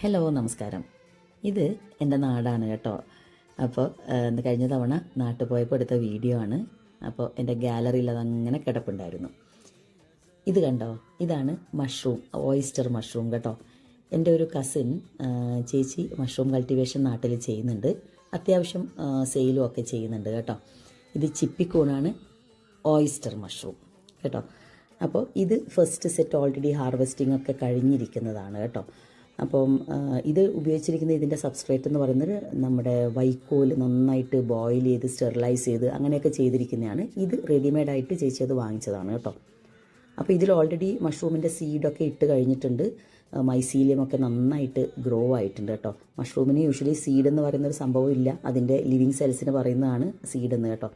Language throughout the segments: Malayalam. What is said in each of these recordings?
ഹലോ നമസ്കാരം. ഇത് എൻ്റെ നാടാണ് കേട്ടോ. അപ്പോൾ കഴിഞ്ഞ തവണ നാട്ടിൽ പോയപ്പോൾ എടുത്ത വീഡിയോ ആണ്. അപ്പോൾ എൻ്റെ ഗാലറിയിൽ അതങ്ങനെ കിടപ്പുണ്ടായിരുന്നു. ഇത് കണ്ടോ, ഇതാണ് മഷ്റൂം, ഓയിസ്റ്റർ മഷ്റൂം കേട്ടോ. എൻ്റെ ഒരു കസിൻ ചേച്ചി മഷ്റൂം കൾട്ടിവേഷൻ നാട്ടിൽ ചെയ്യുന്നുണ്ട്. അത്യാവശ്യം സെയിലും ഒക്കെ ചെയ്യുന്നുണ്ട് കേട്ടോ. ഇത് ചിപ്പിക്കൂണാണ്, ഓയിസ്റ്റർ മഷ്റൂം കേട്ടോ. അപ്പോൾ ഇത് ഫസ്റ്റ് സെറ്റ് ഓൾറെഡി ഹാർവെസ്റ്റിംഗ് ഒക്കെ കഴിഞ്ഞിരിക്കുന്നതാണ് കേട്ടോ. അപ്പം ഇത് ഉപയോഗിച്ചിരിക്കുന്ന ഇതിൻ്റെ സബ്സ്ട്രേറ്റ് എന്ന് പറയുന്നത് നമ്മുടെ വൈക്കോൽ നന്നായിട്ട് ബോയിൽ ചെയ്ത് സ്റ്റെറിലൈസ് ചെയ്ത് അങ്ങനെയൊക്കെ ചെയ്തിരിക്കുന്നതാണ്. ഇത് റെഡിമെയ്ഡായിട്ട് ചേച്ചി അത് വാങ്ങിച്ചതാണ് കേട്ടോ. അപ്പോൾ ഇതിൽ ഓൾറെഡി മഷ്റൂമിൻ്റെ സീഡൊക്കെ ഇട്ട് കഴിഞ്ഞിട്ടുണ്ട്. മൈസീലിയം ഒക്കെ നന്നായിട്ട് ഗ്രോ ആയിട്ടുണ്ട് കേട്ടോ. മഷ്റൂമിന് യൂഷ്വലി സീഡ് എന്ന് പറയുന്നൊരു സംഭവം ഇല്ല, അതിൻ്റെ ലിവിങ് സെൽസിന് പറയുന്നതാണ് സീഡ് എന്ന് കേട്ടോ.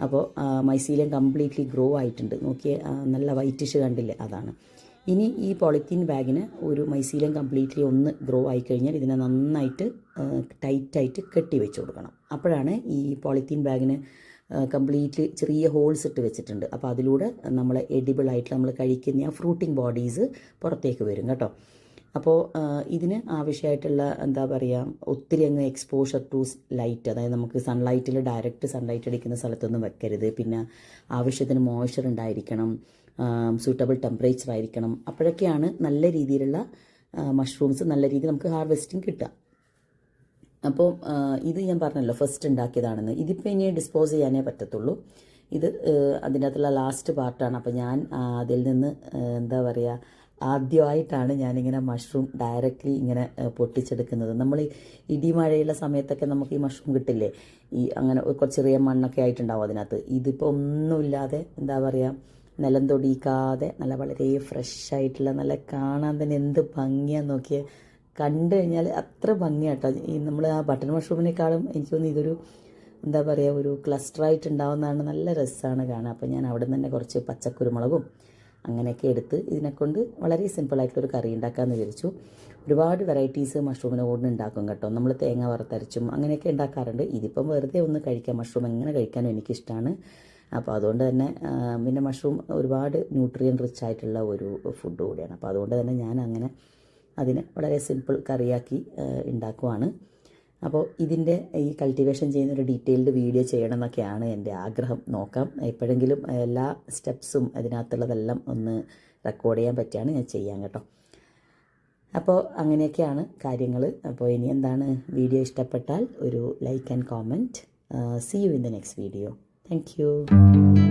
അപ്പോൾ മൈസീലിയം കംപ്ലീറ്റ്ലി ഗ്രോ ആയിട്ടുണ്ട്. നോക്കിയേ, നല്ല വൈറ്റിഷ് കണ്ടില്ലേ, അതാണ്. ഇനി ഈ പോളിത്തീൻ ബാഗിന് ഒരു മൈസീലിയം കംപ്ലീറ്റ്ലി ഒന്ന് ഗ്രോ ആയിക്കഴിഞ്ഞാൽ ഇതിനെ നന്നായിട്ട് ടൈറ്റായിട്ട് കെട്ടി വെച്ച് കൊടുക്കണം. അപ്പോഴാണ് ഈ പോളിത്തീൻ ബാഗിന് കംപ്ലീറ്റ്ലി ചെറിയ ഹോൾസ് ഇട്ട് വെച്ചിട്ടുണ്ട്. അപ്പോൾ അതിലൂടെ നമ്മൾ എഡിബിളായിട്ട് നമ്മൾ കഴിക്കുന്ന ആ ഫ്രൂട്ടിംഗ് ബോഡീസ് പുറത്തേക്ക് വരും കേട്ടോ. അപ്പോൾ ഇതിന് ആവശ്യമായിട്ടുള്ള എന്താ പറയുക, ഒത്തിരി അങ്ങ് എക്സ്പോഷർ ടു ലൈറ്റ്, അതായത് നമുക്ക് സൺലൈറ്റിൽ ഡയറക്റ്റ് സൺലൈറ്റ് അടിക്കുന്ന സ്ഥലത്തൊന്നും വെക്കരുത്. പിന്നെ ആവശ്യത്തിന് മോയ്സ്ചർ ഉണ്ടായിരിക്കണം, സൂട്ടബിൾ ടെമ്പറേച്ചർ ആയിരിക്കണം. അപ്പോഴൊക്കെയാണ് നല്ല രീതിയിലുള്ള മഷ്റൂംസ് നല്ല രീതിയിൽ നമുക്ക് ഹാർവെസ്റ്റിംഗ് കിട്ടുക. അപ്പോൾ ഇത് ഞാൻ പറഞ്ഞല്ലോ ഫസ്റ്റ് ഉണ്ടാക്കിയതാണെന്ന്. ഇതിപ്പോൾ ഇനി ഡിസ്പോസ് ചെയ്യാനേ പറ്റത്തുള്ളൂ. ഇത് അതിൻ്റെ അകത്തുള്ള ലാസ്റ്റ് പാർട്ടാണ്. അപ്പോൾ ഞാൻ അതിൽ നിന്ന് എന്താ പറയുക, ആദ്യമായിട്ടാണ് ഞാനിങ്ങനെ മഷ്റൂം ഡയറക്റ്റ്ലി ഇങ്ങനെ പൊട്ടിച്ചെടുക്കുന്നത്. നമ്മൾ ഇടിമഴയുള്ള സമയത്തൊക്കെ നമുക്ക് ഈ മഷ്റൂം കിട്ടില്ലേ, ഈ അങ്ങനെ ചെറിയ മണ്ണൊക്കെ ആയിട്ടുണ്ടാവും അതിനകത്ത്. ഇതിപ്പോൾ ഒന്നുമില്ലാതെ എന്താ പറയുക, നിലം തൊടിക്കാതെ നല്ല വളരെ ഫ്രഷായിട്ടുള്ള, നല്ല കാണാൻ തന്നെ എന്ത് ഭംഗിയാന്ന് നോക്കിയാൽ, കണ്ടു കഴിഞ്ഞാൽ അത്ര ഭംഗിയാട്ടോ. ഈ നമ്മൾ ആ ബട്ടൺ മഷ്റൂമിനേക്കാളും എനിക്ക് തോന്നുന്നു ഇതൊരു എന്താ പറയുക, ഒരു ക്ലസ്റ്ററായിട്ട് ഉണ്ടാവുന്നതാണ്. നല്ല രസമാണ് കാണാൻ. അപ്പോൾ ഞാൻ അവിടെ നിന്ന് തന്നെ കുറച്ച് പച്ചക്കുരുമുളകും അങ്ങനെയൊക്കെ എടുത്ത് ഇതിനെക്കൊണ്ട് വളരെ സിമ്പിളായിട്ടുള്ളൊരു കറി ഉണ്ടാക്കാമെന്ന് വിചാരിച്ചു. ഒരുപാട് വെറൈറ്റീസ് മഷ്റൂമിനെ കൊണ്ട് ഉണ്ടാക്കും കേട്ടോ. നമ്മൾ തേങ്ങ വറുത്തരച്ചും അങ്ങനെയൊക്കെ ഉണ്ടാക്കാറുണ്ട്. ഇതിപ്പം വെറുതെ ഒന്ന് കഴിക്കാം, മഷ്റൂം എങ്ങനെ കഴിക്കാനും എനിക്കിഷ്ടമാണ്. അപ്പോൾ അതുകൊണ്ട് തന്നെ പിന്നെ മഷ്റൂം ഒരുപാട് ന്യൂട്രിയൻ റിച്ച് ആയിട്ടുള്ള ഒരു ഫുഡ് കൂടിയാണ്. അപ്പോൾ അതുകൊണ്ട് തന്നെ ഞാൻ അങ്ങനെ അതിനെ വളരെ സിമ്പിൾ കറിയാക്കി ഉണ്ടാക്കുവാണ്. അപ്പോൾ ഇതിൻ്റെ ഈ കൾട്ടിവേഷൻ ചെയ്യുന്ന ഒരു ഡീറ്റെയിൽഡ് വീഡിയോ ചെയ്യണം എന്നൊക്കെയാണ് എൻ്റെ ആഗ്രഹം. നോക്കാം, എപ്പോഴെങ്കിലും എല്ലാ സ്റ്റെപ്സും അതിനകത്തുള്ളതെല്ലാം ഒന്ന് റെക്കോർഡ് ചെയ്യാൻ പറ്റിയാണ് ഞാൻ ചെയ്യാം കേട്ടോ. അപ്പോൾ അങ്ങനെയൊക്കെയാണ് കാര്യങ്ങൾ. അപ്പോൾ ഇനി എന്താണ്, വീഡിയോ ഇഷ്ടപ്പെട്ടാൽ ഒരു like and comment. See you in the next video. Thank you.